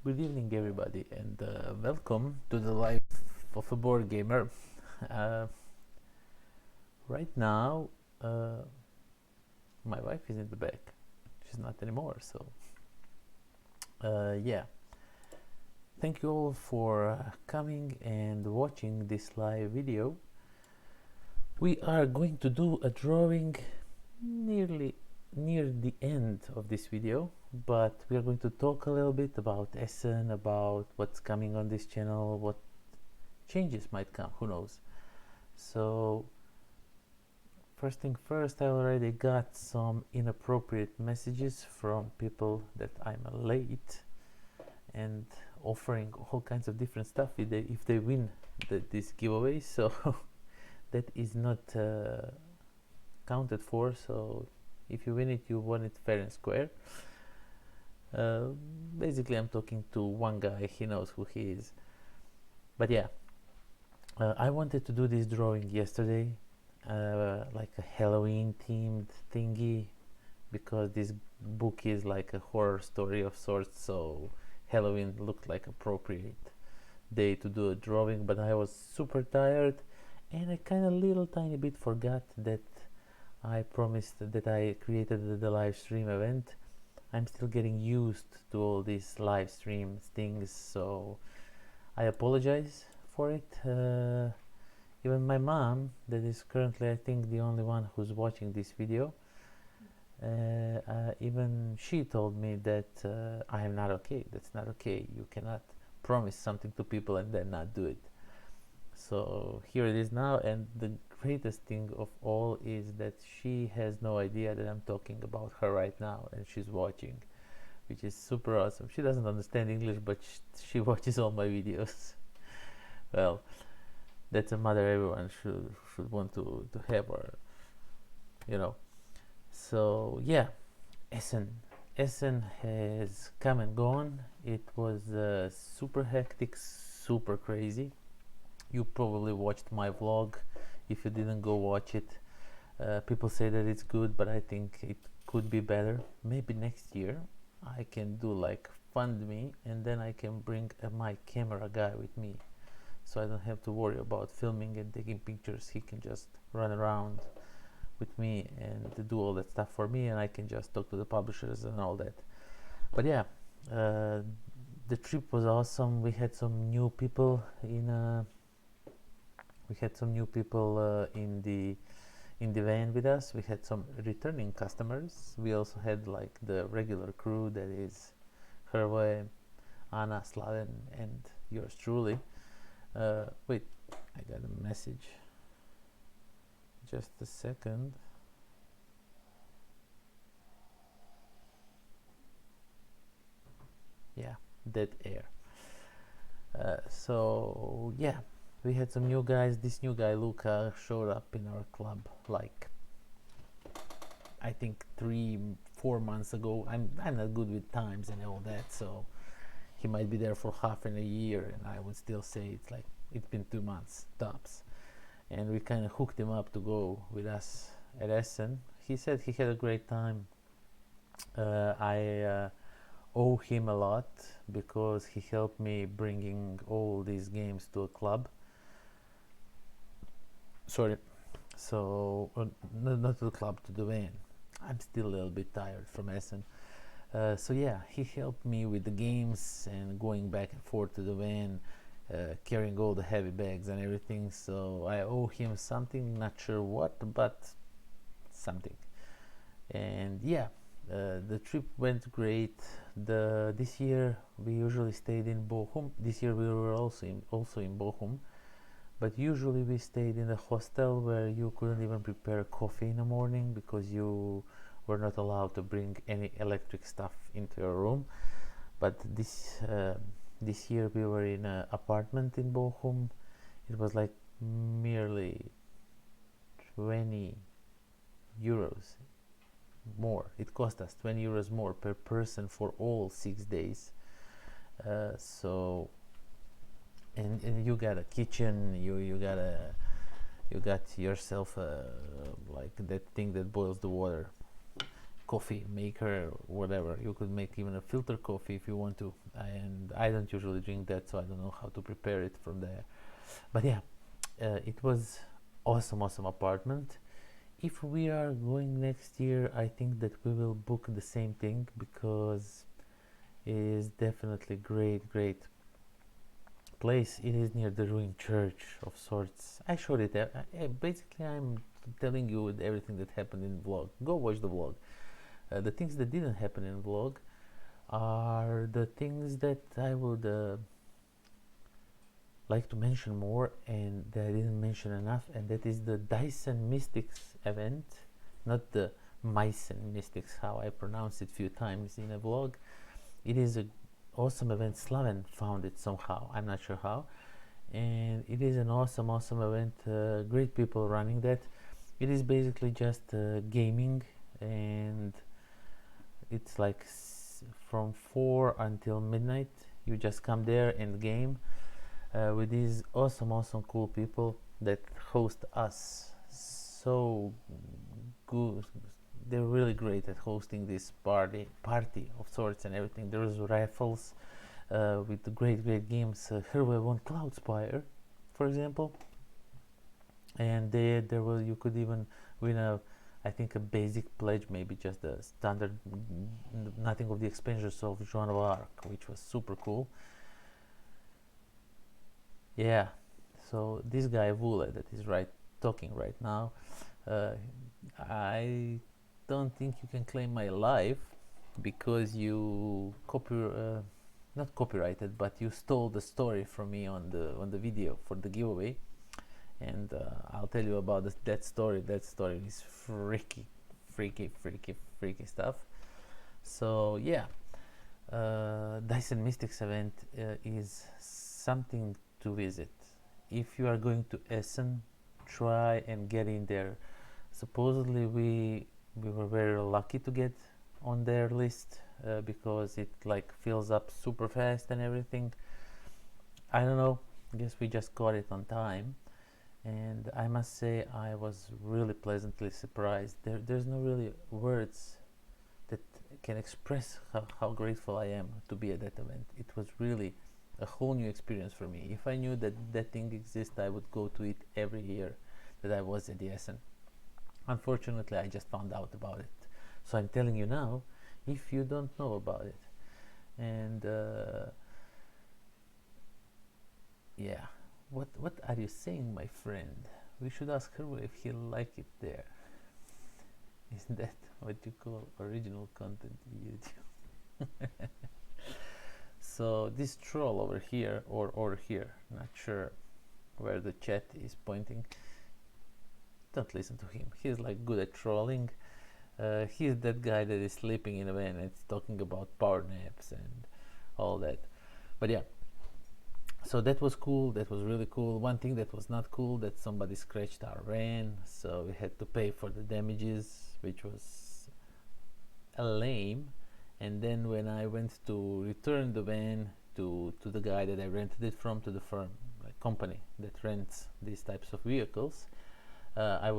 Good evening, everybody, and welcome to the life of a board gamer. Uh, right now, uh, my wife is in the back. She's not anymore, so yeah. Thank you all for coming and watching this live video. We are going to do a drawing nearly near the end of this video, but we are going to talk a little bit about Essen, about what's coming on this channel, what changes might come, who knows. So first thing first, I already got some inappropriate messages from people that I'm late and offering all kinds of different stuff if they win this giveaway. So that is not counted for. So if you win it, you won it fair and square. Basically, I'm talking to one guy. He knows who he is. But yeah, I wanted to do this drawing yesterday, like a Halloween themed thingy, because this book is like a horror story of sorts, so Halloween looked like appropriate day to do a drawing. But I was super tired, and I kind of little tiny bit forgot that I promised that I created the live stream event. I'm still getting used to all these live stream things, so I apologize for it. Even my mom, that is currently I think the only one who's watching this video, even she told me that I am not okay. That's not okay. You cannot promise something to people and then not do it. So here it is now, and the greatest thing of all is that she has no idea that I'm talking about her right now, and she's watching, which is super awesome. She doesn't understand English, but she watches all my videos. Well, that's a mother everyone should want to have, or you know. So yeah, Essen has come and gone. It was super hectic, super crazy. You probably watched my vlog. If you didn't, go watch it. People say that it's good, but I think it could be better. Maybe next year I can do like fund me, and then I can bring my camera guy with me, so I don't have to worry about filming and taking pictures. He can just run around with me and do all that stuff for me, and I can just talk to the publishers and all that. But yeah, the trip was awesome. We had some new people in the van with us. We had some returning customers. We also had like the regular crew, that is Hervé, Anna, Slaven, and yours truly. Wait, I got a message. Just a second. Yeah, dead air. So yeah, we had some new guys. This new guy Luca showed up in our club like I think 3-4 months ago. I'm not good with times and all that, so he might be there for half in a year, and I would still say it's been 2 months tops. And we kind of hooked him up to go with us at Essen. He said he had a great time. I owe him a lot because he helped me bringing all these games to a club. Sorry, so not to the club, to the van. I'm still a little bit tired from Essen. So yeah, he helped me with the games and going back and forth to the van, carrying all the heavy bags and everything. So I owe him something, not sure what, but something. And yeah, the trip went great. This year we usually stayed in Bochum. This year we were also in Bochum, but usually we stayed in a hostel where you couldn't even prepare coffee in the morning because you were not allowed to bring any electric stuff into your room. But this year we were in an apartment in Bochum. It was like merely 20 euros more. It cost us 20 euros more per person for all 6 days. So and you got a kitchen, you got yourself like that thing that boils the water, coffee maker, whatever. You could make even a filter coffee if you want to. and I don't usually drink that, so I don't know how to prepare it from there. But yeah, it was awesome apartment. If we are going next year, I think that we will book the same thing, because it is definitely great place. It is near the ruined church of sorts. I showed it. Basically, I'm telling you everything that happened in the vlog. Go watch the vlog. The things that didn't happen in the vlog are the things that I would like to mention more, and that I didn't mention enough, and that is the Dyson Mystics event, not the Myson Mystics, how I pronounced it few times in a vlog. It is an awesome event. Slaven found it somehow, I'm not sure how, and it is an awesome event. Great people running that. It is basically just gaming, and it's like from 4 until midnight. You just come there and game with these awesome cool people that host us. So good. They're really great at hosting this party of sorts and everything. There was raffles with the great games. Here we won Cloudspire, for example, and there was, you could even win a, I think, a basic pledge, maybe just the standard, nothing of the expansions of Joan of Arc, which was super cool. Yeah, so this guy Vule that is talking right now, I don't think you can claim my life, because you not copyrighted, but you stole the story from me on the video for the giveaway, and I'll tell you about that story. That story is freaky stuff. So yeah, Dyson Mystics event is something to visit. If you are going to Essen, try and get in there. Supposedly we were very lucky to get on their list, because it like fills up super fast and everything. I don't know, I guess we just got it on time, and I must say I was really pleasantly surprised. There's no really words that can express how grateful I am to be at that event. It was really a whole new experience for me. If I knew that that thing exists, I would go to it every year that I was at the Essen. Unfortunately, I just found out about it, so I'm telling you now, if you don't know about it. And yeah, what are you saying, my friend? We should ask her if he'll like it there. Isn't that what you call original content YouTube? So this troll over here, or here, not sure where the chat is pointing, don't listen to him. He's like good at trolling. He's that guy that is sleeping in a van and it's talking about power naps and all that. But yeah, so that was cool. That was really cool. One thing that was not cool, that somebody scratched our van, so we had to pay for the damages, which was a lame. And then when I went to return the van to the guy that I rented it from, to the firm, like company that rents these types of vehicles, I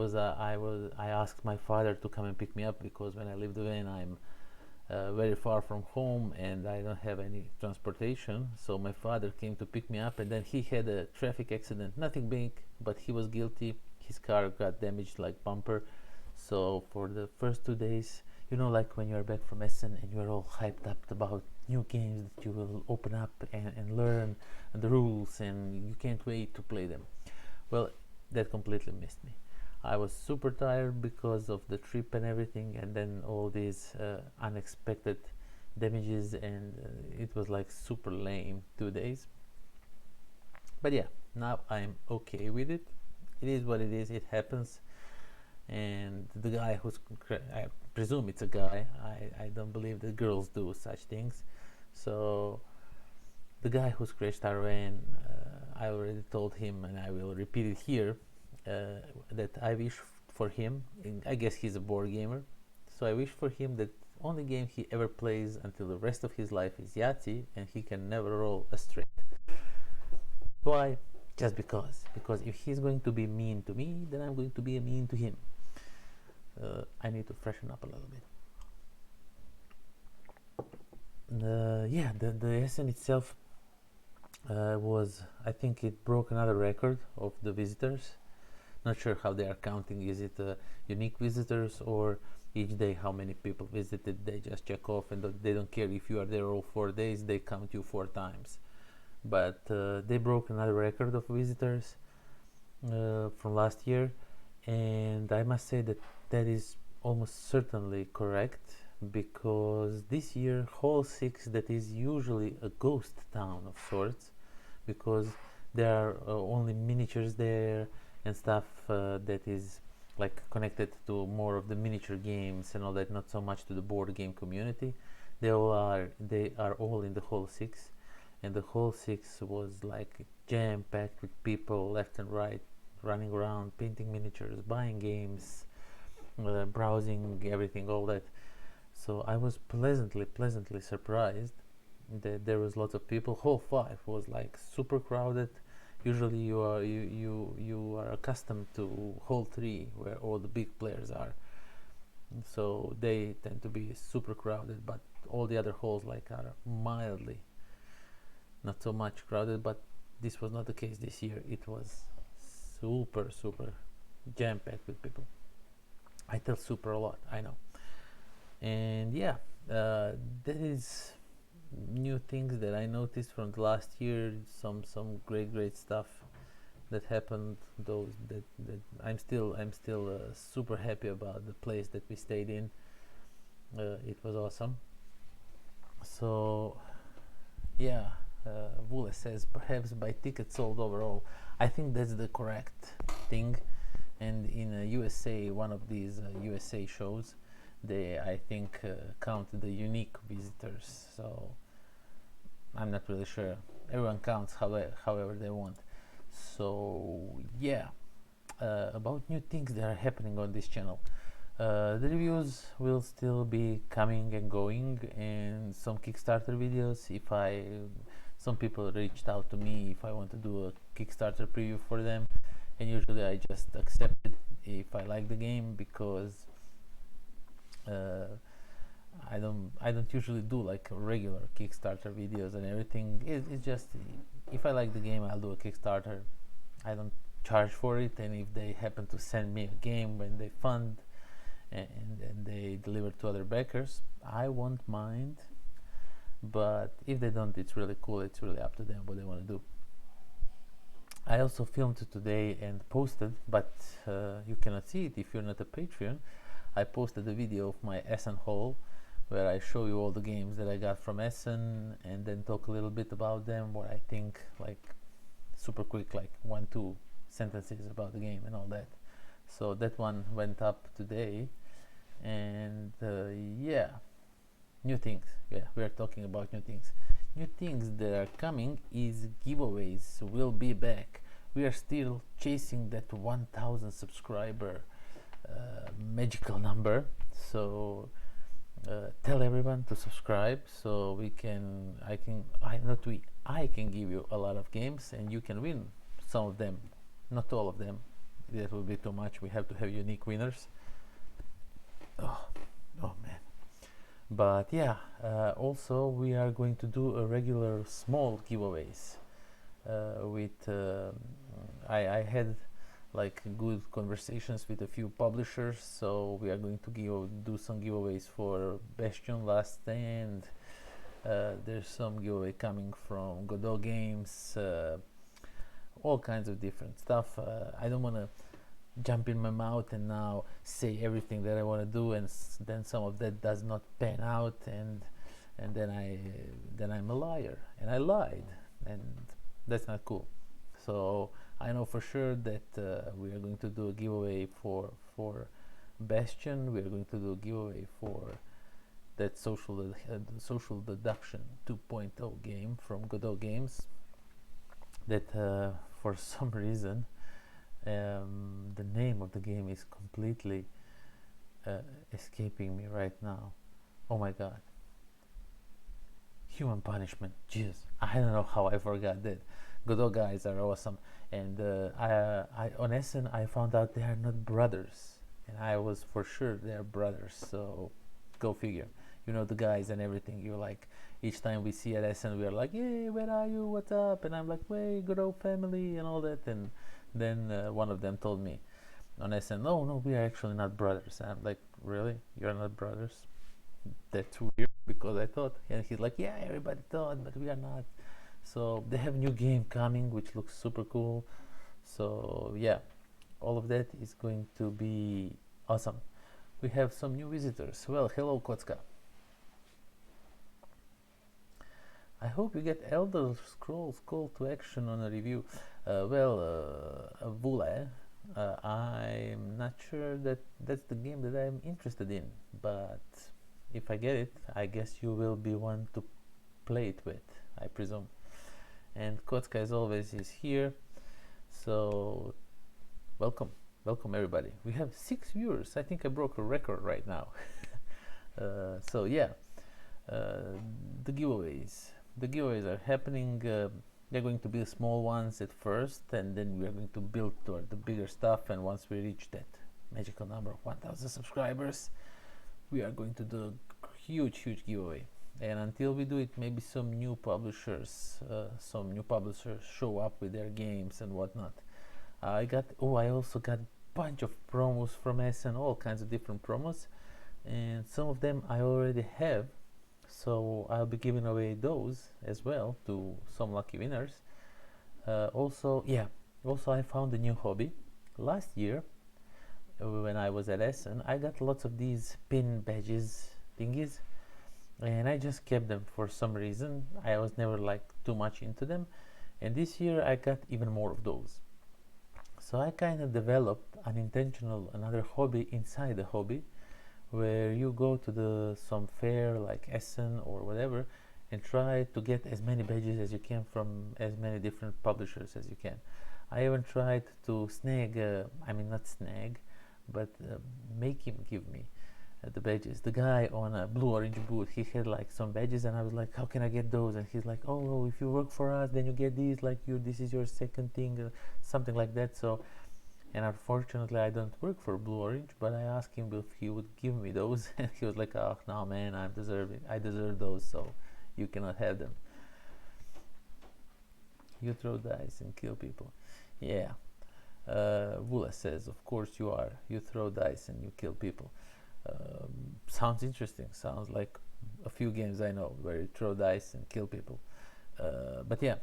asked my father to come and pick me up, because when I leave the van, I'm very far from home and I don't have any transportation. So my father came to pick me up, and then he had a traffic accident, nothing big, but he was guilty. His car got damaged, like bumper. So for the first 2 days, you know, like when you're back from Essen and you're all hyped up about new games that you will open up and learn the rules, and you can't wait to play them. Well, that completely missed me. I was super tired because of the trip and everything, and then all these unexpected damages, and it was like super lame 2 days. But yeah, now I'm okay with it. It is what it is. It happens. And the guy I presume it's a guy. I don't believe that girls do such things. So the guy who scratched our van, I already told him, and I will repeat it here, that I wish for him, I guess he's a board gamer, so I wish for him that only game he ever plays until the rest of his life is Yahtzee, and he can never roll a straight. Why? Just because if he's going to be mean to me, then I'm going to be mean to him. I need to freshen up a little bit. Yeah, the Essen itself was, I think it broke another record of the visitors. Not sure how they are counting. Is it unique visitors, or each day how many people visited? They just check off and they don't care if you are there all 4 days. They count you 4 times. But they broke another record of visitors from last year, and I must say that that is almost certainly correct, because this year Hall 6, that is usually a ghost town of sorts, because there are only miniatures there and stuff that is like connected to more of the miniature games and all that, not so much to the board game community. They are all in the Hall 6, and the Hall 6 was like jam packed with people left and right, running around, painting miniatures, buying games, browsing everything, all that. So I was pleasantly surprised that there was lots of people. Hall 5 was like super crowded. Usually you are accustomed to Hall 3, where all the big players are. So they tend to be super crowded, but all the other halls like are mildly not so much crowded. But this was not the case this year. It was super jam packed with people. I tell super a lot, I know. And yeah, that is new things that I noticed from the last year. Some great stuff that happened. Those that I'm still super happy about the place that we stayed in. It was awesome. So yeah, Vule says perhaps buy tickets sold overall. I think that's the correct thing. And in USA, one of these USA shows, they, I think, count the unique visitors. So I'm not really sure. Everyone counts however they want. So yeah, about new things that are happening on this channel. The reviews will still be coming and going, and some Kickstarter videos. Some people reached out to me if I want to do a Kickstarter preview for them, and usually I just accept it if I like the game, because I don't usually do like regular Kickstarter videos and everything. It's just, if I like the game, I'll do a Kickstarter. I don't charge for it, and if they happen to send me a game when they fund and they deliver to other backers, I won't mind. But if they don't, it's really cool. It's really up to them what they want to do. I also filmed today and posted, but you cannot see it if you're not a Patreon. I posted a video of my Essen haul, where I show you all the games that I got from Essen, and then talk a little bit about them, what I think, like super quick, like 1-2 sentences about the game and all that. So that one went up today, and yeah, new things. Yeah, we are talking about new things. New things that are coming is giveaways will be back. We are still chasing that 1000 subscriber magical number. So tell everyone to subscribe, so I can give you a lot of games, and you can win some of them, not all of them. That will be too much. We have to have unique winners. Oh man. But yeah, also we are going to do a regular small giveaways with I had like good conversations with a few publishers, so we are going to do some giveaways for Bastion Last Stand. There's some giveaway coming from Godot Games, all kinds of different stuff. I don't want to jump in my mouth and now say everything that I want to do, and then some of that does not pan out, and then I'm a liar, and I lied, and that's not cool. So I know for sure that we are going to do a giveaway for Bastion. We are going to do a giveaway for that social deduction 2.0 game from Godot Games. That for some reason the name of the game is completely escaping me right now. Oh my god. Human Punishment. Jeez, I don't know how I forgot that. Godot guys are awesome, and I on Essen I found out they are not brothers, and I was for sure they are brothers. So go figure. you know, the guys and everything. You're like, each time we see at Essen, we are like, "Hey, where are you? What's up?" And I'm like, "Hey, good old family," and all that. And then one of them told me on Essen, "No, no, we are actually not brothers." And I'm like, "Really? You're not brothers? That's weird." Because I thought, and he's like, "Yeah, everybody thought, but we are not." So they have a new game coming, which looks super cool. So yeah, all of that is going to be awesome. We have some new visitors. Well, hello, Kotska. I hope you get Elder Scrolls Call to Action on a review. Vule, I'm not sure that that's the game that I'm interested in, but if I get it, I guess you will be one to play it with, I presume. And Kotska, as always, is here. So, welcome. Welcome, everybody. We have 6 viewers. I think I broke a record right now. So, yeah, the giveaways. The giveaways are happening. They're going to be small ones at first, and then we are going to build toward the bigger stuff. And once we reach that magical number of 1,000 subscribers, we are going to do a huge giveaway. And until we do it, maybe some new publishers show up with their games and whatnot. I also got a bunch of promos from Essen, all kinds of different promos, and some of them I already have, so I'll be giving away those as well to some lucky winners. Also I found a new hobby. Last year, when I was at Essen, I got lots of these pin badges thingies, and I just kept them for some reason. I was never like too much into them, and this year I got even more of those. So I kind of developed another hobby inside the hobby, where you go to some fair like Essen or whatever, and try to get as many badges as you can from as many different publishers as you can. I even tried to not snag, but make him give me the badges. The guy on a blue orange boot, he had like some badges, and I was like, "How can I get those?" And he's like, "Oh, if you work for us, then you get these. Like this is your second thing, something like that." So, and unfortunately, I don't work for Blue Orange, but I asked him if he would give me those, and he was like, "Oh no, man, I deserve those, so you cannot have them. You throw dice and kill people." Yeah. Vula says, "Of course you are. You throw dice and you kill people." Sounds interesting. Sounds like a few games I know where you throw dice and kill people. But yeah,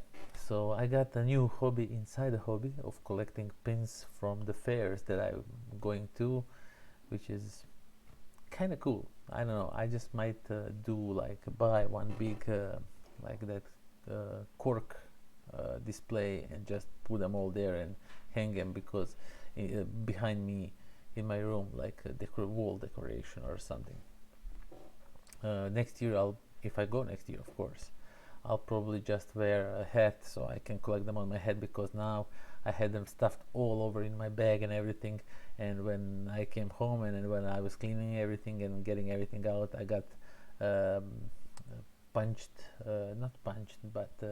so I got a new hobby inside the hobby of collecting pins from the fairs that I'm going to, which is kind of cool. I don't know. I just might buy one big like that cork display and just put them all there and hang them, because behind me in my room, like a wall decoration or something. Next year, if I go next year, of course, I'll probably just wear a hat so I can collect them on my head, because now I had them stuffed all over in my bag and everything. And when I came home and when I was cleaning everything and getting everything out, I got not punched, but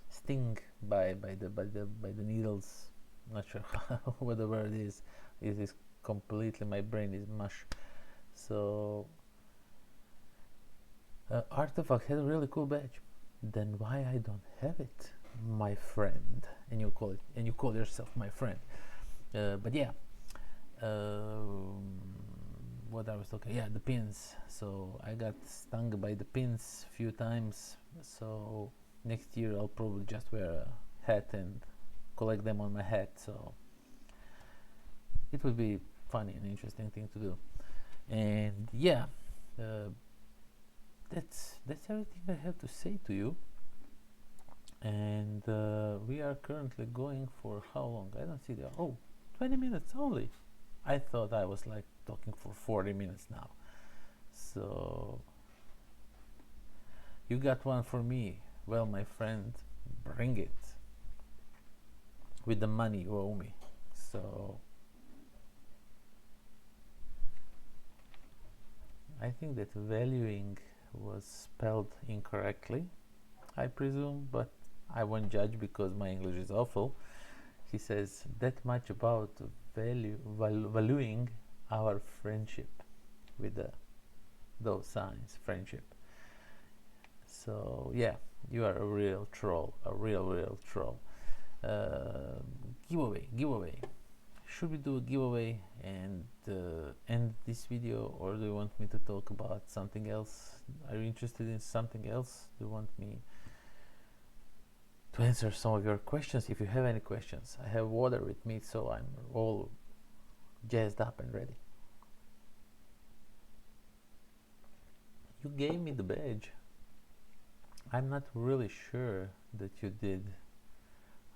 sting by the needles. Not sure what the word is. It is completely, my brain is mush. So Artifact had a really cool badge. Then why I don't have it, my friend? And you call yourself my friend. But yeah, what I was talking, yeah, the pins. So I got stung by the pins a few times. So next year I'll probably just wear a hat and collect them on my hat. So it would be funny and interesting thing to do. And yeah, that's everything I have to say to you. And we are currently going for how long? I don't see the 20 minutes only. I thought I was like talking for 40 minutes now. So you got one for me. Well, my friend, bring it with the money you owe me. So I think that valuing was spelled incorrectly, I presume, but I won't judge because my English is awful. He says that much about valuing our friendship with the those signs, friendship. So yeah, you are a real troll, a real troll. Giveaway. Should we do a giveaway and end this video, or do you want me to talk about something else? Are you interested in something else? Do you want me to answer some of your questions? If you have any questions, I have water with me, so I'm all jazzed up and ready. You gave me the badge. I'm not really sure that you did.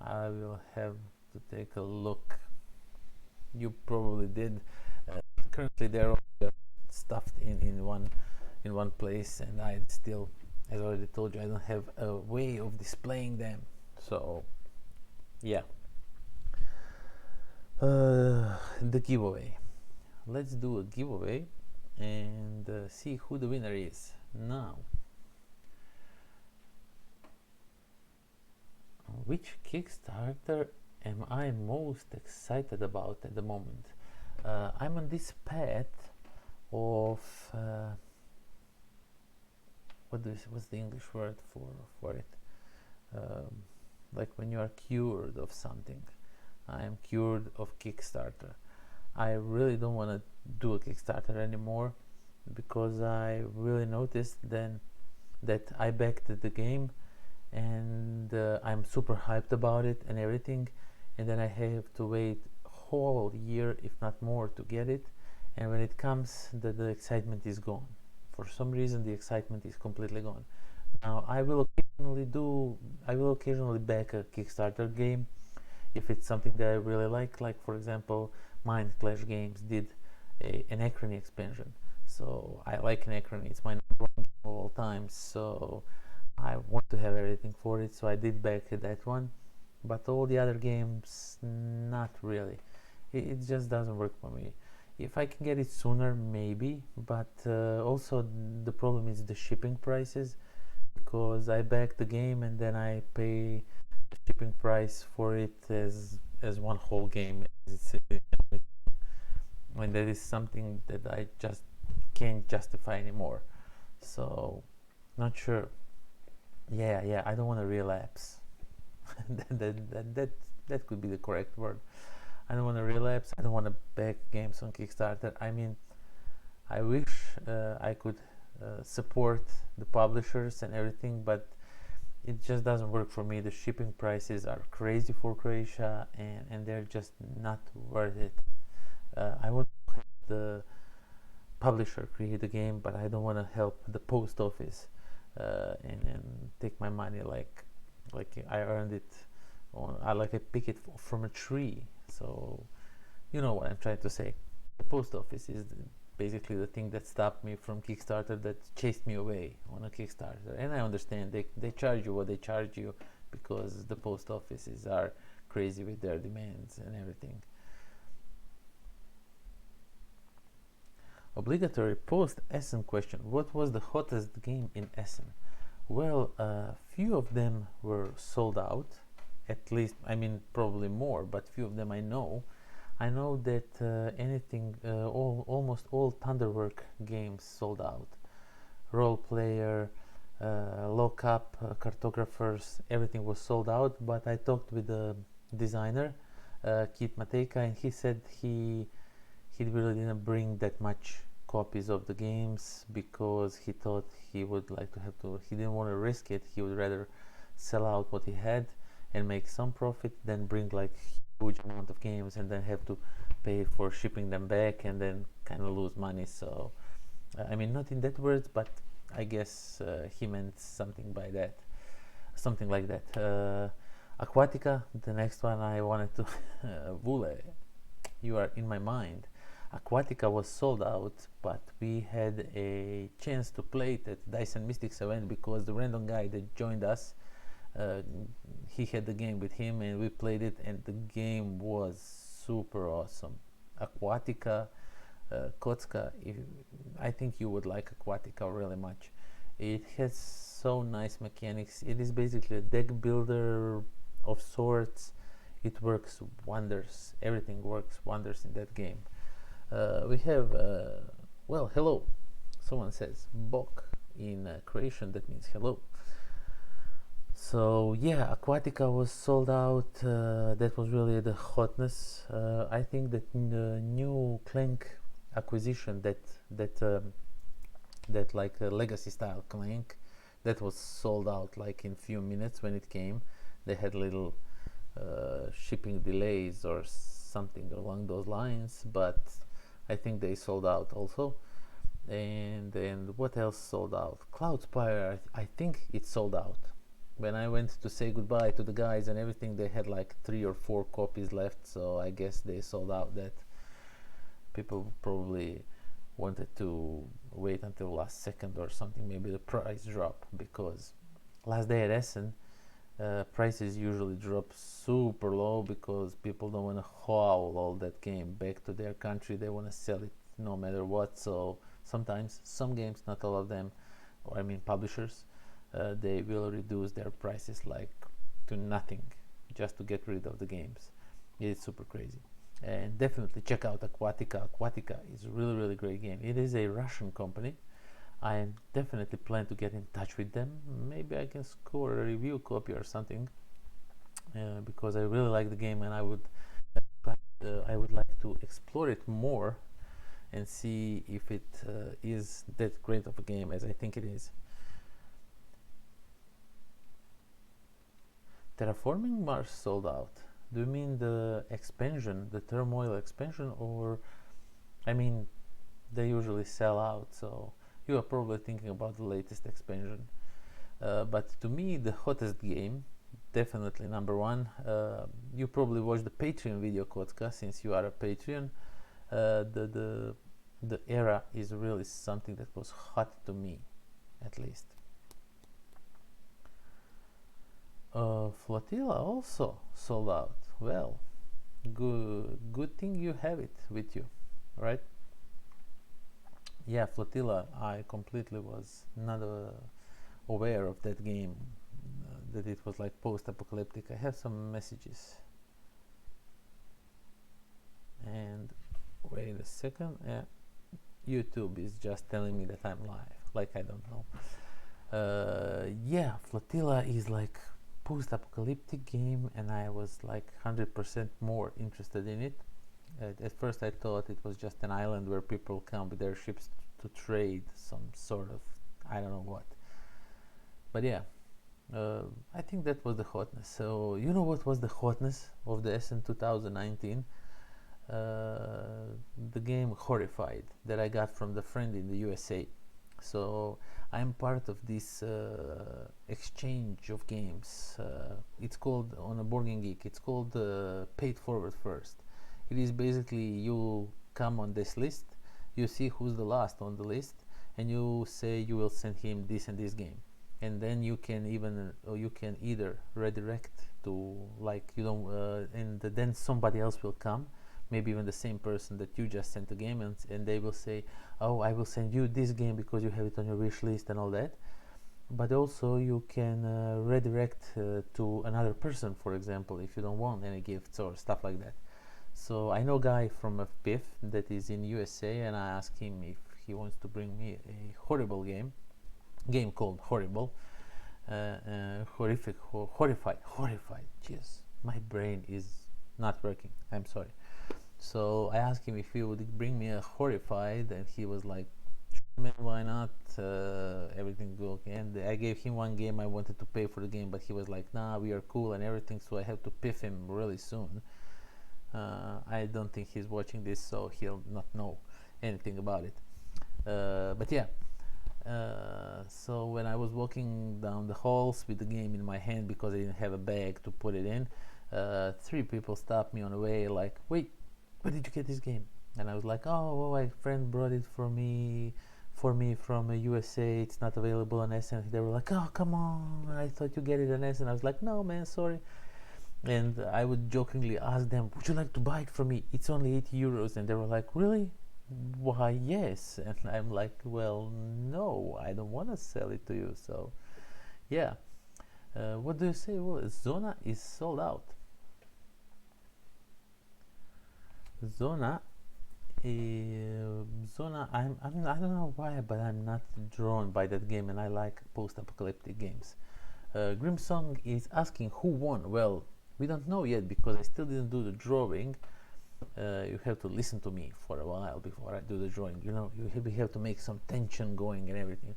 I will have to take a look. You probably did. Currently they're all stuffed in one place, and I still, as I already told you, I don't have a way of displaying them. So yeah, the giveaway. Let's do a giveaway and see who the winner is now. Which Kickstarter am I most excited about at the moment? I'm on this path of what's the English word for it? Like when you are cured of something. I am cured of Kickstarter. I really don't want to do a Kickstarter anymore, because I really noticed then that I backed the game and I'm super hyped about it and everything, and then I have to wait a whole year, if not more, to get it. And when it comes, the excitement is gone. For some reason, the excitement is completely gone. Now I will occasionally back a Kickstarter game if it's something that I really like. Like for example, Mind Clash Games did an Acrony expansion. So I like Acrony. It's my number one game of all time. So I want to have everything for it. So I did back that one. But all the other games, not really. It just doesn't work for me. If I can get it sooner, maybe. But also the problem is the shipping prices, because I back the game and then I pay the shipping price for it as one whole game. When that is something that I just can't justify anymore. So not sure. Yeah, I don't want to relapse. that could be the correct word. I don't want to relapse. I don't want to back games on Kickstarter. I mean, I wish I could support the publishers and everything, but it just doesn't work for me. The shipping prices are crazy for Croatia, and they're just not worth it. I want to help the publisher create the game, but I don't want to help the post office and take my money like I earned it, like I pick it from a tree. So you know what I'm trying to say. The post office is basically the thing that stopped me from Kickstarter, that chased me away on a Kickstarter. And I understand they charge you what they charge you, because the post offices are crazy with their demands and everything. Obligatory post Essen question. What was the hottest game in Essen? Well, few of them were sold out. At least, I mean, probably more, but few of them I know. I know that almost all Thunderwork games sold out. Role player, lockup, cartographers, everything was sold out. But I talked with the designer, Kit Matejka, and he said he really didn't bring that much copies of the games, because he thought he would like to have to. He didn't want to risk it. He would rather sell out what he had and make some profit than bring like huge amount of games and then have to pay for shipping them back and then kind of lose money. So I mean, not in that words, but I guess he meant something by that, something like that. Aquatica, the next one I wanted to Vule, you are in my mind. Aquatica was sold out, but we had a chance to play it at Dyson Mystics event, because the random guy that joined us, he had the game with him and we played it, and the game was super awesome. Aquatica, Kocka, I think you would like Aquatica really much. It has so nice mechanics. It is basically a deck builder of sorts. It works wonders. Everything works wonders in that game. We have well, hello. someone says bok in Croatian, that means hello. So yeah, Aquatica was sold out. That was really the hotness. I think that the new Clank acquisition, that like a legacy style Clank, that was sold out like in few minutes when it came. They had little shipping delays or something along those lines, but I think they sold out also. And what else sold out? Cloudspire, I think it sold out. When I went to say goodbye to the guys and everything, they had like 3 or 4 copies left, so I guess they sold out that. People probably wanted to wait until last second or something, maybe the price drop, because last day at Essen, prices usually drop super low because people don't want to haul all that game back to their country. They want to sell it no matter what. So sometimes some games, not all of them, or I mean publishers, they will reduce their prices like to nothing just to get rid of the games. It's super crazy. And definitely check out Aquatica. Aquatica is a really great game. It is a Russian company. I definitely plan to get in touch with them. Maybe I can score a review copy or something, because I really like the game, and I would like to explore it more and see if it is that great of a game as I think it is. Terraforming Mars sold out. Do you mean the expansion, the Turmoil expansion, or I mean they usually sell out, so you are probably thinking about the latest expansion. But to me, the hottest game, definitely number one. You probably watched the Patreon video, Kotka, since you are a Patreon. The era is really something that was hot to me, at least. Flotilla also sold out. Well, good thing you have it with you, right? Yeah, Flotilla, I completely was not aware of that game, that it was like post-apocalyptic. I have some messages, and wait a second. YouTube is just telling me that I'm live, like I don't know. Yeah, Flotilla is like post-apocalyptic game, and I was like 100% more interested in it. At first I thought it was just an island where people come with their ships to trade some sort of, I don't know what. But yeah, I think that was the hotness. So you know what was the hotness of the Essen 2019? The game Horrified that I got from the friend in the USA. So I'm part of this exchange of games. It's called, on a Board Game Geek, it's called Pay It Forward First. It is basically, you come on this list, you see who's the last on the list, and you say you will send him this and this game, and then you can either redirect to, like, you don't and then somebody else will come, maybe even the same person that you just sent the game, and they will say, oh, I will send you this game because you have it on your wish list and all that. But also you can redirect to another person, for example, if you don't want any gifts or stuff like that. So I know a guy from FPIF that is in USA, and I asked him if he wants to bring me a horrible game called Horrible, horrified. Jeez, my brain is not working, I'm sorry. So I asked him if he would bring me a Horrified, and he was like, man, why not? Everything good. And I gave him one game. I wanted to pay for the game, but he was like, nah, we are cool and everything, so I have to piff him really soon. I don't think he's watching this, so he'll not know anything about it. But yeah, so when I was walking down the halls with the game in my hand, because I didn't have a bag to put it in, 3 people stopped me on the way, like, wait, where did you get this game? And I was like, oh, my friend brought it for me from USA. It's not available on Essen. They were like, oh, come on, I thought you get it on Essen. I was like, no, man, sorry. And I would jokingly ask them, would you like to buy it from me? It's only 80 euros. And they were like, really? Why, yes. And I'm like, well, no, I don't want to sell it to you. So yeah, what do you say? Well, Zona is sold out. Zona Zona, I don't know why, but I'm not drawn by that game, and I like post-apocalyptic games. Grimsong is asking who won. Well, we don't know yet because I still didn't do the drawing. You have to listen to me for a while before I do the drawing. You know, we have to make some tension going and everything.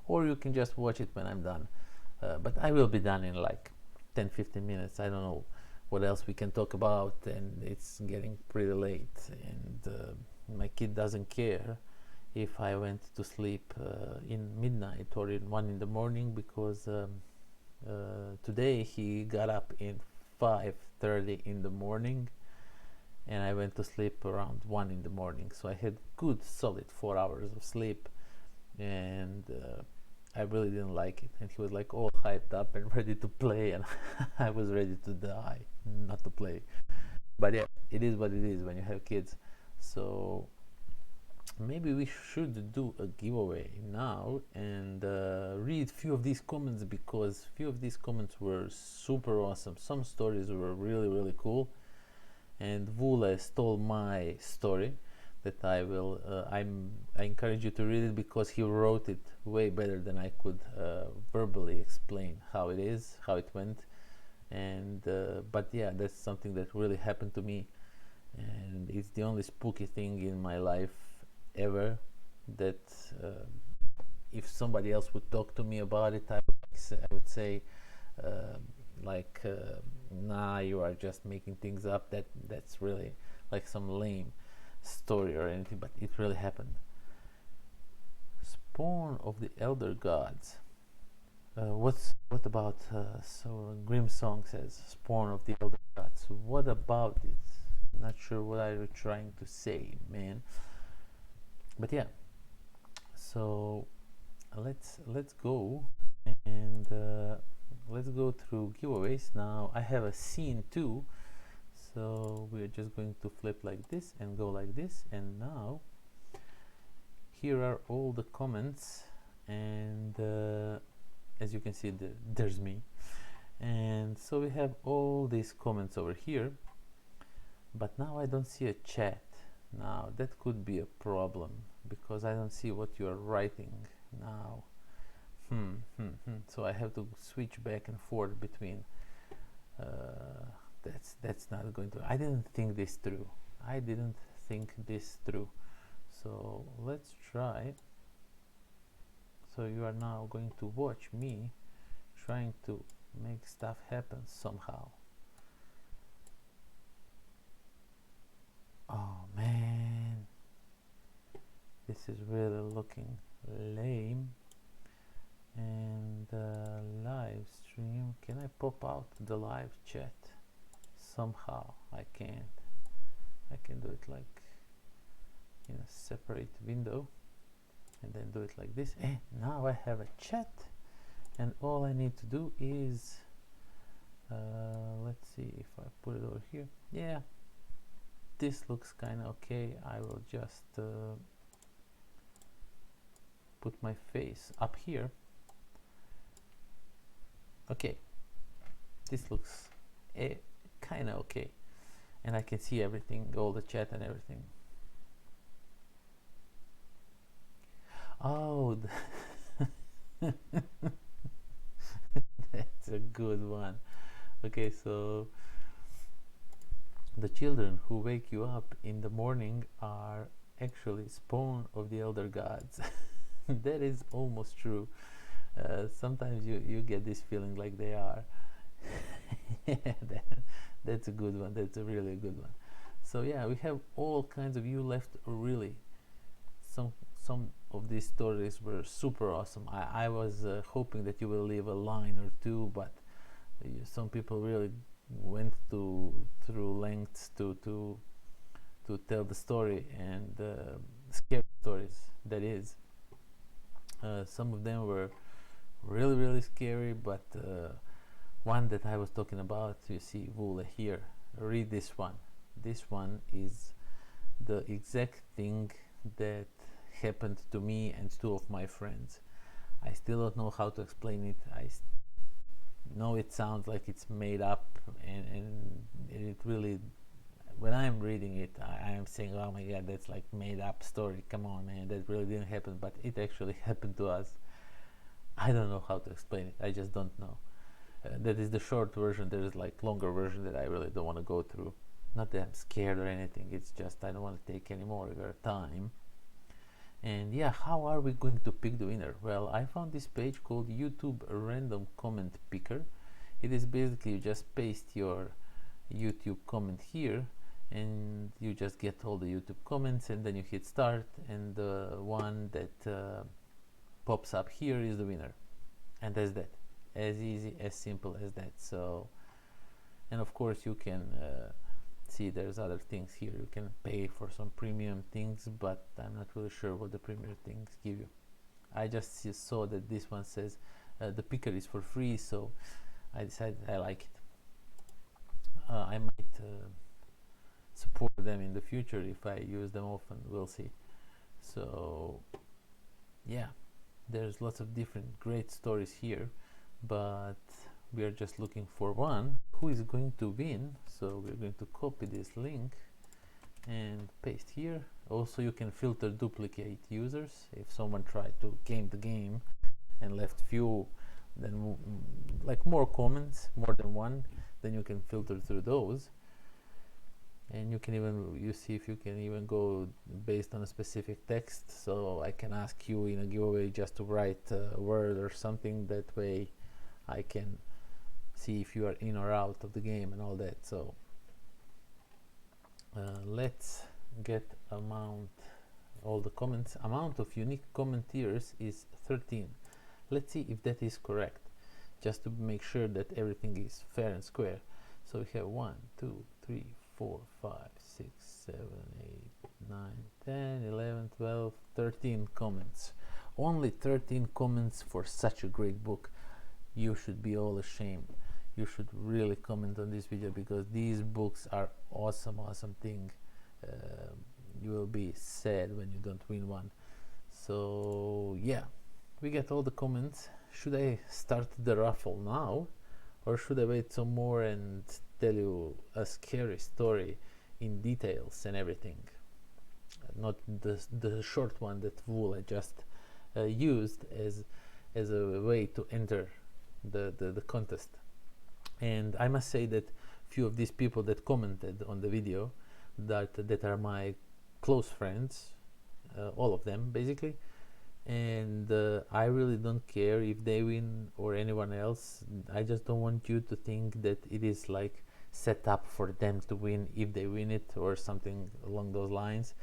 Or you can just watch it when I'm done. But I will be done in like 10-15 minutes. I don't know what else we can talk about, and it's getting pretty late, and my kid doesn't care if I went to sleep in midnight or in 1 in the morning, because today he got up in 5:30 in the morning, and I went to sleep around 1 in the morning, so I had good solid 4 hours of sleep, and I really didn't like it. And he was like all hyped up and ready to play, and I was ready to die not to play. But yeah, it is what it is when you have kids. So maybe we should do a giveaway now and read few of these comments, because few of these comments were super awesome. Some stories were really cool, and Vule stole my story that I encourage you to read it, because he wrote it way better than I could verbally explain how it is, how it went. And but yeah, that's something that really happened to me, and it's the only spooky thing in my life ever that if somebody else would talk to me about it, I would say like nah, you are just making things up. That's really like some lame story or anything, but it really happened. Spawn of the Elder Gods. What about so Grimsong says Spawn of the Elder Gods. What about it? Not sure what are you trying to say, man. But yeah, so let's go and let's go through giveaways. Now I have a scene too, so we're just going to flip like this and go like this, and now here are all the comments, and as you can see, there's me, and so we have all these comments over here, but now I don't see a chat. Now that could be a problem, because I don't see what you are writing now. So I have to switch back and forth between that's not going to. I didn't think this through. So let's try. So you are now going to watch me trying to make stuff happen somehow. Oh man, this is really looking lame. And live stream, can I pop out the live chat? Somehow I can't. I can do it like in a separate window, and then do it like this, and now I have a chat, and all I need to do is let's see if I put it over here. Yeah, this looks kind of okay. I will just put my face up here. Okay, this looks kind of okay, and I can see everything, all the chat and everything. Oh, that's a good one. Okay, so the children who wake you up in the morning are actually spawn of the elder gods. That is almost true. Sometimes you get this feeling like they are. Yeah, that's a good one. That's a really good one. So yeah, we have all kinds of you left. Really, some of these stories were super awesome. I was hoping that you will leave a line or two, but some people really went through lengths to tell the story, and scary stories. That is, some of them were really scary, but one that I was talking about, you see Vule here, read this one. This one is the exact thing that happened to me and two of my friends. I still don't know how to explain it. I know it sounds like it's made up, and it really when I'm reading it, I am saying, oh my god, that's like made up story, come on man, that really didn't happen, but it actually happened to us. I don't know how to explain it, I just don't know. That is the short version. There is like longer version that I really don't want to go through. Not that I'm scared or anything, it's just I don't want to take any more of your time. And yeah, how are we going to pick the winner? Well, I found this page called YouTube Random Comment Picker. It is basically you just paste your YouTube comment here and you just get all the YouTube comments, and then you hit start, and the one that pops up here is the winner. And that's that. As easy, as simple as that. So, and of course you can see there's other things here. You can pay for some premium things, but I'm not really sure what the premium things give you. I just saw that this one says the picker is for free, so I decided I like it. I might support them in the future if I use them often, we'll see. So yeah, there's lots of different great stories here, but we are just looking for one who is going to win. So we're going to copy this link and paste here. Also, you can filter duplicate users. If someone tried to game the game and left few, then like more comments, more than one, then you can filter through those. And you can even, you see if you can even go based on a specific text. So I can ask you in a giveaway just to write a word or something. That way I can see if you are in or out of the game and all that. So let's get all the comments. Amount of unique commenters is 13. Let's see if that is correct, just to make sure that everything is fair and square. So we have 1, 2, 3, 4, 5, 6, 7, 8, 9, 10, 11, 12, 13 comments. Only 13 comments for such a great book. You should be all ashamed. You should really comment on this video, because these books are awesome thing. You will be sad when you don't win one. So yeah, we get all the comments. Should I start the raffle now, or should I wait some more and tell you a scary story in details and everything? Not the short one that Vula just used as a way to enter the contest. And I must say that few of these people that commented on the video that are my close friends, all of them basically, and I really don't care if they win or anyone else. I just don't want you to think that it is like set up for them to win if they win it or something along those lines.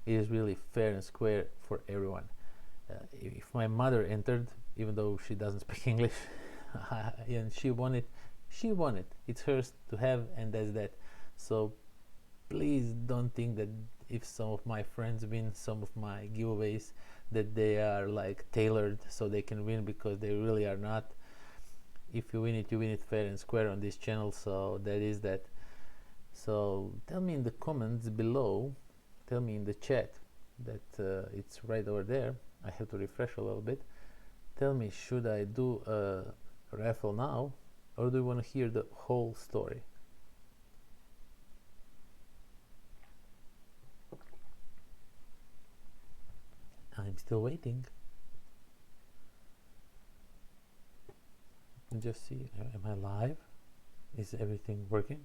It is really fair and square for everyone. If my mother entered, even though she doesn't speak English, and she won it, it's hers to have, and that's that. So please don't think that if some of my friends win some of my giveaways that they are like tailored so they can win, because they really are not. If you win it fair and square on this channel. So that is that. So tell me in the comments below, tell me in the chat that it's right over there. I have to refresh a little bit. Tell me, should I do a raffle now, or do you want to hear the whole story? I'm still waiting. Just see, am I live? Is everything working?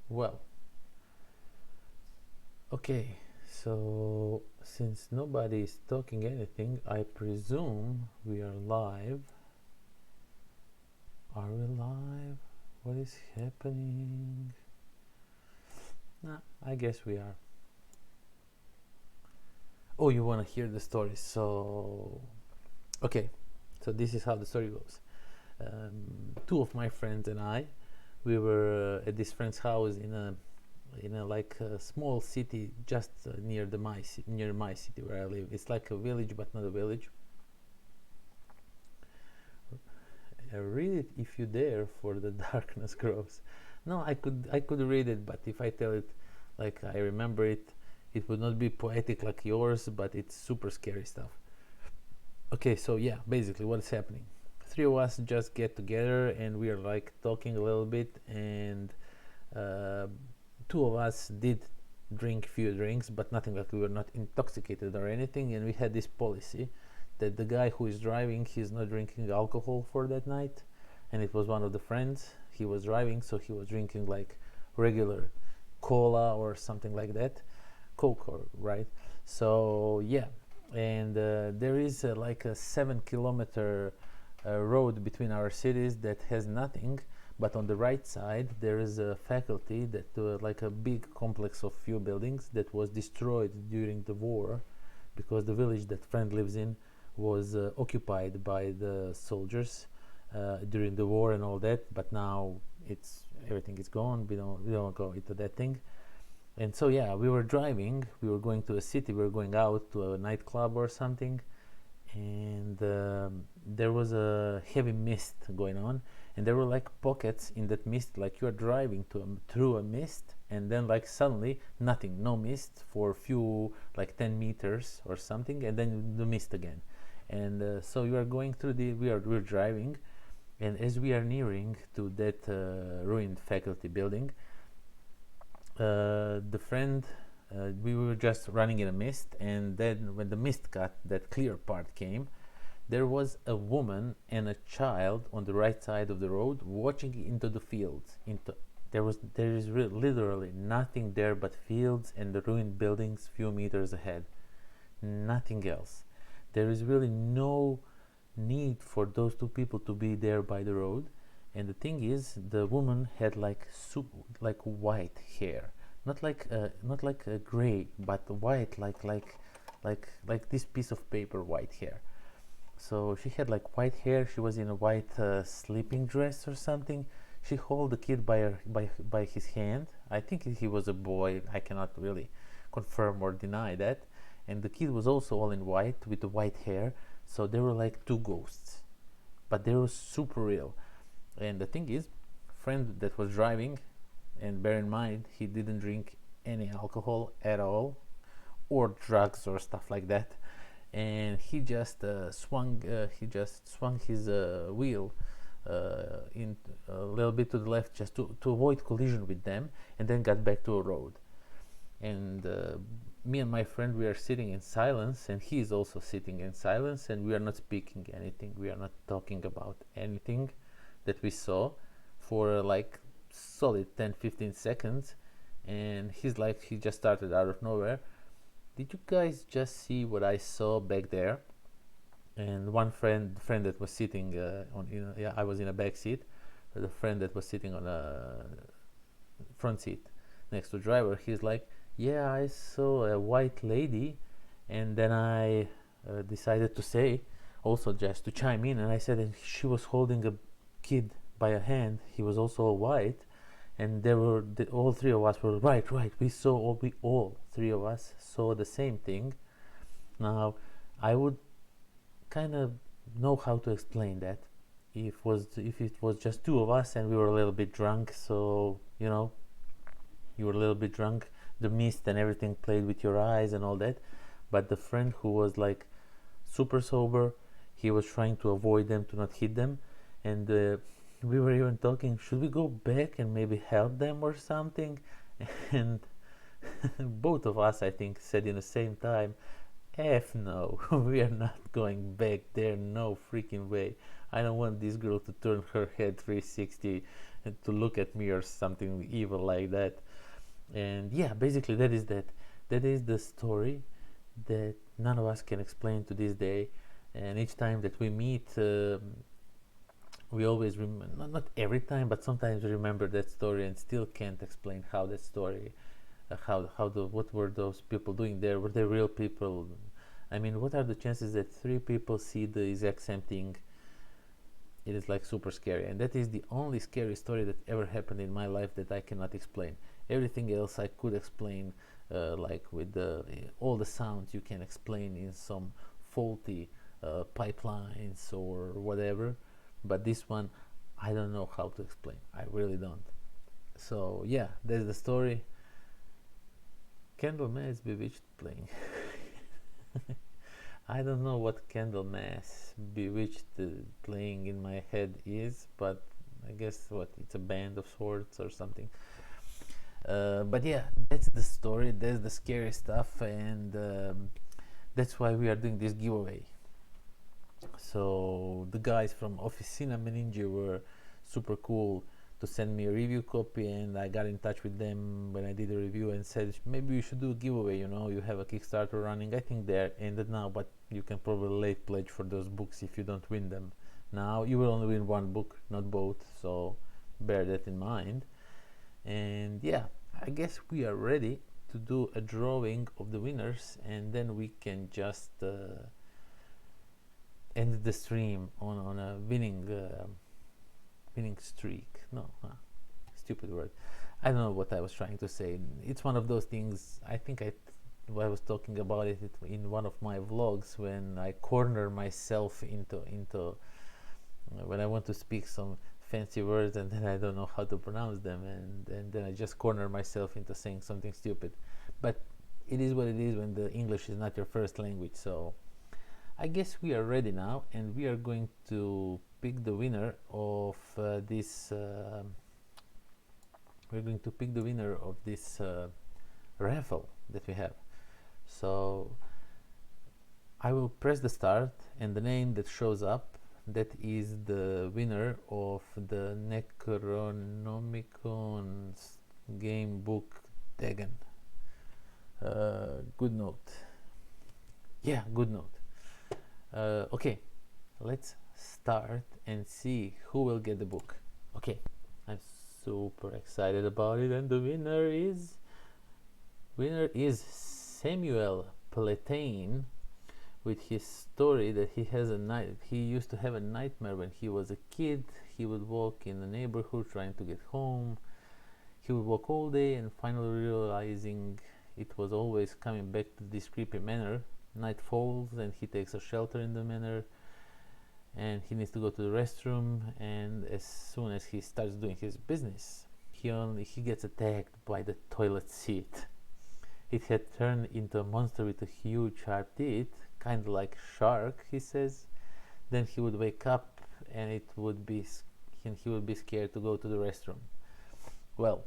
Well, okay, so since nobody is talking anything, I presume we are live. Are we live? What is happening? Nah, I guess we are. Oh, you want to hear the story? So okay, so this is how the story goes. Two of my friends and I, we were at this friend's house in a like a small city just near my city where I live. It's like a village but not a village. Read it if you dare, for the darkness grows. No, I could read it, but if I tell it like I remember it, it would not be poetic like yours, but it's super scary stuff. Okay, so yeah, basically what is happening. three of us just get together and we are like talking a little bit, and uh, two of us did drink few drinks, but nothing, like we were not intoxicated or anything. And we had this policy that the guy who is driving, he's not drinking alcohol for that night. And it was one of the friends, he was driving, so he was drinking like regular cola or something like that, coke, or right. So yeah, and there is like a 7 kilometer road between our cities that has nothing, but on the right side there is a faculty that like a big complex of few buildings that was destroyed during the war, because the village that friend lives in was occupied by the soldiers during the war and all that. But now it's everything is gone. We don't go into that thing. And so yeah, we were driving, we were going to a city, we were going out to a nightclub or something, and there was a heavy mist going on, and there were like pockets in that mist, like you're driving through a mist, and then like suddenly nothing, no mist for a few, like 10 meters or something, and then the mist again. And so you are going through we're driving, and as we are nearing to that ruined faculty building, the friend, we were just running in a mist, and then when the mist cut, that clear part came, there was a woman and a child on the right side of the road watching into the fields. Literally nothing there but fields and the ruined buildings few meters ahead. Nothing else. There is really no need for those two people to be there by the road. And the thing is, the woman had like white hair, not like a gray, but white, like this piece of paper, white hair. So she had like white hair. She was in a white sleeping dress or something. She held the kid by his hand. I think he was a boy. I cannot really confirm or deny that. And the kid was also all in white with the white hair. So they were like two ghosts, but they were super real. And the thing is, friend that was driving, and bear in mind he didn't drink any alcohol at all, or drugs or stuff like that, and he just swung his wheel in a little bit to the left, just to avoid collision with them, and then got back to a road. And me and my friend, we are sitting in silence, and he is also sitting in silence, and we are not speaking anything, we are not talking about anything that we saw for like solid 10-15 seconds. And he just started out of nowhere, did you guys just see what I saw back there? And one friend that was sitting yeah, I was in a back seat, but the friend that was sitting on a front seat next to the driver, he's like, yeah, I saw a white lady. And then I decided to say, also just to chime in, and I said that she was holding a kid by a hand. He was also white, and all three of us were right. We all three of us saw the same thing. Now, I would kind of know how to explain that if it was just two of us and we were a little bit drunk. So you were a little bit drunk, the mist and everything played with your eyes and all that. But the friend who was like super sober, he was trying to avoid them, to not hit them. And we were even talking, should we go back and maybe help them or something? And both of us, I think, said in the same time, F no, we are not going back there, no freaking way. I don't want this girl to turn her head 360 and to look at me or something evil like that. And yeah, basically that is the story that none of us can explain to this day. And each time that we meet, we always remember, not every time, but sometimes we remember that story and still can't explain how that story, what were those people doing there? Were they real people? I mean, what are the chances that three people see the exact same thing? It is like super scary, and that is the only scary story that ever happened in my life that I cannot explain. Everything else I could explain, like with all the sounds you can explain in some faulty pipelines or whatever. But this one, I don't know how to explain. I really don't. So yeah, that's the story. Candleman is bewitched playing. I don't know what Candlemass Bewitched playing in my head is, but I guess what it's a band of sorts or something. But yeah, that's the story. That's the scary stuff, and that's why we are doing this giveaway. So the guys from Officina Meninge were super cool to send me a review copy, and I got in touch with them when I did a review and said maybe you should do a giveaway. You have a Kickstarter running. I think they're ended now, but you can probably late pledge for those books if you don't win them now. You will only win one book, not both, so bear that in mind. And yeah, I guess we are ready to do a drawing of the winners, and then we can just end the stream on a winning streak. No, stupid word. I don't know what I was trying to say. It's one of those things. I think I was talking about it in one of my vlogs when I corner myself into when I want to speak some fancy words and then I don't know how to pronounce them, and then I just corner myself into saying something stupid. But it is what it is when the English is not your first language. So I guess we are ready now, and we are going to pick the winner of this. We're going to pick the winner of this raffle that we have. So I will press the start, and the name that shows up, that is the winner of the Necronomicon game book Dagon. Good note. Yeah, good note. Okay, let's start and see who will get the book. Okay, I'm super excited about it, and the winner is Samuel Platane, with his story that he used to have a nightmare when he was a kid. He would walk in the neighborhood trying to get home. He would walk all day and finally realizing it was always coming back to this creepy manor. Night falls and he takes a shelter in the manor, and he needs to go to the restroom, and as soon as he starts doing his business, he gets attacked by the toilet seat. It had turned into a monster with a huge sharp teeth, kind of like shark, he says. Then he would wake up and he would be scared to go to the restroom. Well,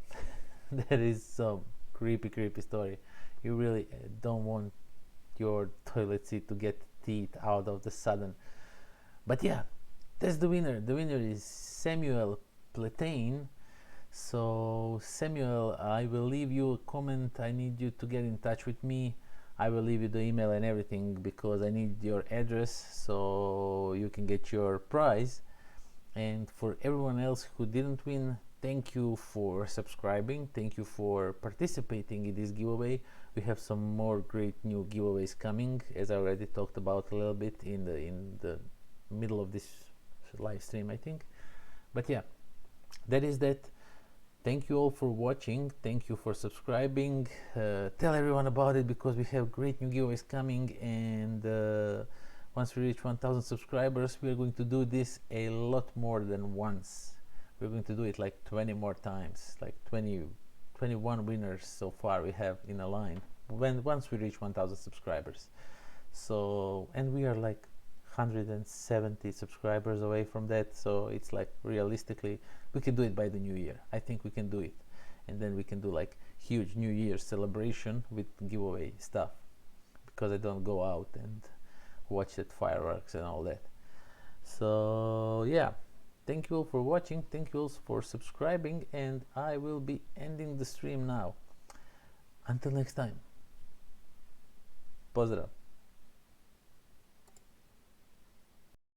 that is some creepy story. You really don't want your toilet seat to get teeth out of the sudden. But yeah, that's the winner. The winner is Samuel Platane. So Samuel, I will leave you a comment. I need you to get in touch with me. I will leave you the email and everything because I need your address so you can get your prize. And for everyone else who didn't win, thank you for subscribing. Thank you for participating in this giveaway. We have some more great new giveaways coming, as I already talked about a little bit in the middle of this live stream, I think. But yeah, that is that. Thank you all for watching. Thank you for subscribing. Tell everyone about it because we have great new giveaways coming, and once we reach 1000 subscribers, we are going to do this a lot more than once. We're going to do it like 20 more times, like 21 winners so far we have in a line once we reach 1000 subscribers. So, and we are like 170 subscribers away from that, so it's like realistically we can do it by the new year. I think we can do it, and then we can do like huge New Year celebration with giveaway stuff, because I don't go out and watch the fireworks and all that. So yeah, thank you all for watching, thank you all for subscribing, and I will be ending the stream now. Until next time, pozdrav.